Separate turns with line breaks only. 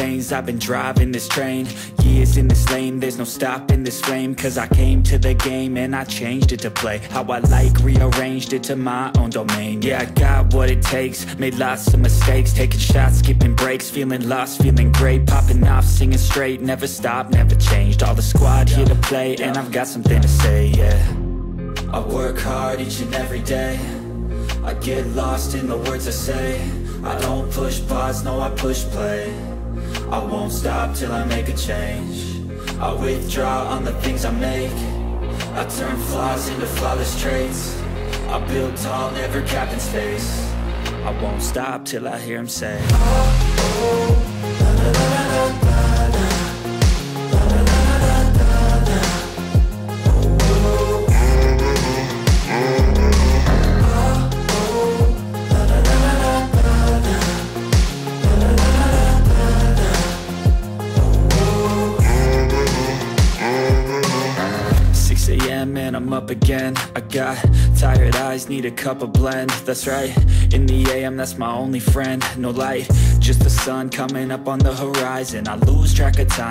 lanes, I've been driving this train. Years in this lane, there's no stopping this flame. Cause I came to the game and I changed it to play how I like, rearranged it to my own domain. Yeah, I got what it takes, made lots of mistakes, taking shots, skipping breaks, feeling lost, feeling great, popping off, singing straight, never stopped, never changed. All the squad here to play, and I've got something to say, yeah. I work hard each and every day, I get lost in the words I say. I don't push pause, no I push play. I won't stop till I make a change. I withdraw on the things I make. I turn flaws into flawless traits. I build tall, never capped in space. I won't stop till I hear him say, oh, oh, la, la, la, la, la, la. And I'm up again. I got tired eyes, need a cup of blend. That's right, in the AM, that's my only friend. No light, just the sun coming up on the horizon. I lose track of time.